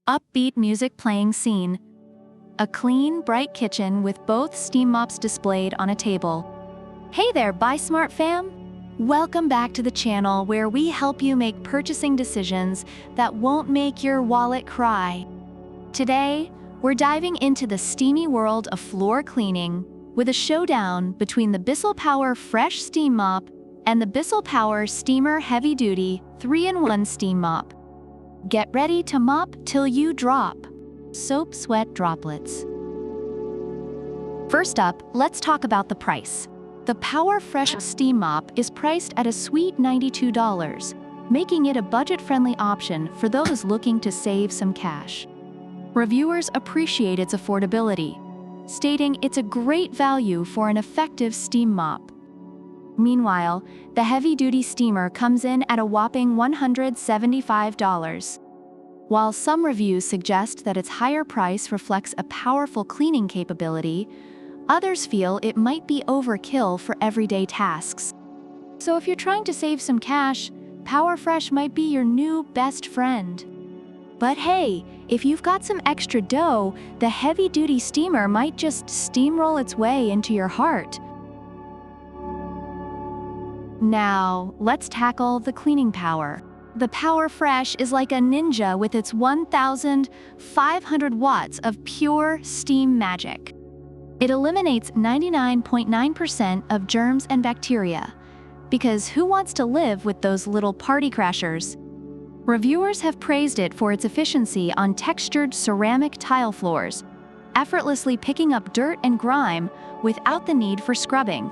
Upbeat music playing scene. A clean, bright kitchen with both steam mops displayed on a table. Hey there, Buy Smart fam! Welcome back to the channel where we help you make purchasing decisions that won't make your wallet cry. Today, we're diving into the steamy world of floor cleaning with a showdown between the Bissell Power Fresh Steam Mop and the Bissell Power Steamer Heavy Duty 3-in-1 Steam Mop. Get ready to mop till you drop. Soap sweat droplets. First up, let's talk about the price. The Power Fresh Steam Mop is priced at a sweet $92, making it a budget-friendly option for those looking to save some cash. Reviewers appreciate its affordability, stating it's a great value for an effective steam mop. Meanwhile, the heavy-duty steamer comes in at a whopping $175. While some reviews suggest that its higher price reflects a powerful cleaning capability, others feel it might be overkill for everyday tasks. So if you're trying to save some cash, PowerFresh might be your new best friend. But hey, if you've got some extra dough, the heavy-duty steamer might just steamroll its way into your heart. Now, let's tackle the cleaning power. The PowerFresh is like a ninja with its 1,500 watts of pure steam magic. It eliminates 99.9% of germs and bacteria, because who wants to live with those little party crashers? Reviewers have praised it for its efficiency on textured ceramic tile floors, effortlessly picking up dirt and grime without the need for scrubbing.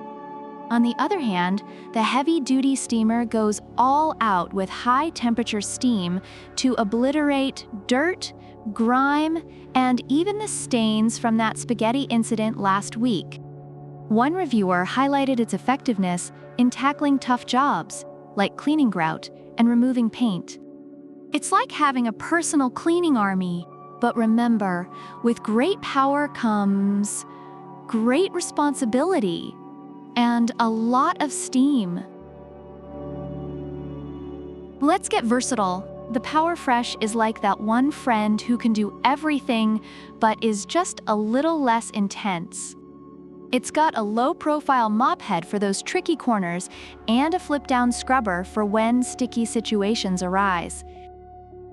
On the other hand, the heavy-duty steamer goes all out with high-temperature steam to obliterate dirt, grime, and even the stains from that spaghetti incident last week. One reviewer highlighted its effectiveness in tackling tough jobs, like cleaning grout and removing paint. It's like having a personal cleaning army, but remember, with great power comes great responsibility. And a lot of steam. Let's get versatile. The PowerFresh is like that one friend who can do everything, but is just a little less intense. It's got a low-profile mop head for those tricky corners and a flip-down scrubber for when sticky situations arise.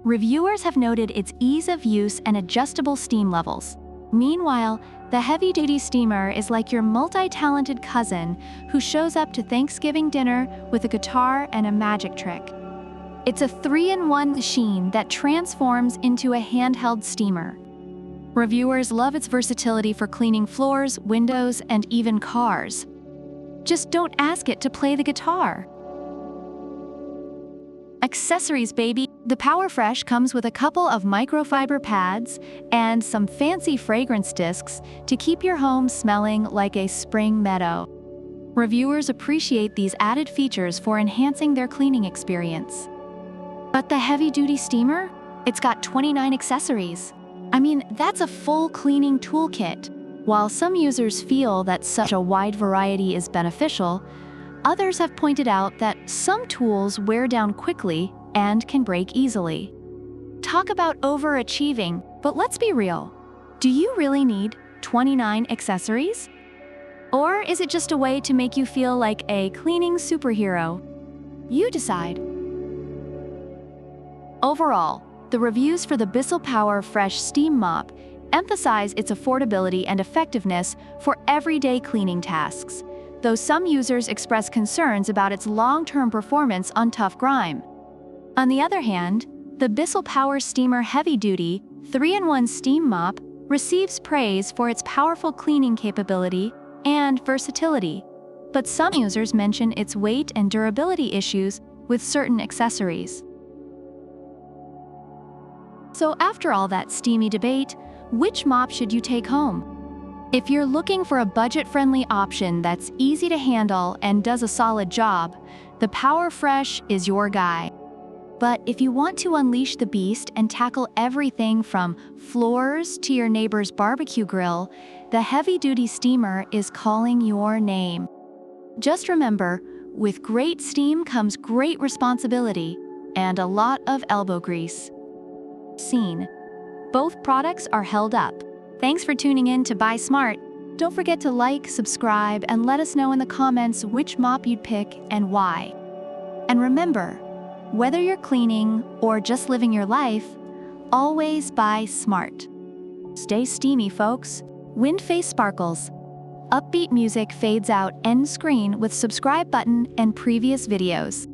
Reviewers have noted its ease of use and adjustable steam levels. Meanwhile, the heavy-duty steamer is like your multi-talented cousin who shows up to Thanksgiving dinner with a guitar and a magic trick. It's a 3-in-1 machine that transforms into a handheld steamer. Reviewers love its versatility for cleaning floors, windows, and even cars. Just don't ask it to play the guitar. Accessories, baby! The PowerFresh comes with a couple of microfiber pads and some fancy fragrance discs to keep your home smelling like a spring meadow. Reviewers appreciate these added features for enhancing their cleaning experience. But the heavy-duty steamer? It's got 29 accessories. I mean, that's a full cleaning toolkit. While some users feel that such a wide variety is beneficial, others have pointed out that some tools wear down quickly and can break easily. Talk about overachieving, but let's be real. Do you really need 29 accessories? Or is it just a way to make you feel like a cleaning superhero? You decide. Overall, the reviews for the Bissell Power Fresh Steam Mop emphasize its affordability and effectiveness for everyday cleaning tasks, though some users express concerns about its long-term performance on tough grime. On the other hand, the Bissell Power Steamer Heavy Duty 3-in-1 Steam Mop receives praise for its powerful cleaning capability and versatility, but some users mention its weight and durability issues with certain accessories. So after all that steamy debate, which mop should you take home? If you're looking for a budget-friendly option that's easy to handle and does a solid job, the PowerFresh is your guy. But if you want to unleash the beast and tackle everything from floors to your neighbor's barbecue grill, the heavy-duty steamer is calling your name. Just remember, with great steam comes great responsibility and a lot of elbow grease. Scene. Both products are held up. Thanks for tuning in to Buy Smart. Don't forget to like, subscribe, and let us know in the comments which mop you'd pick and why. And remember, whether you're cleaning or just living your life, always buy smart. Stay steamy, folks. Wind face sparkles. Upbeat music fades out end screen with subscribe button and previous videos.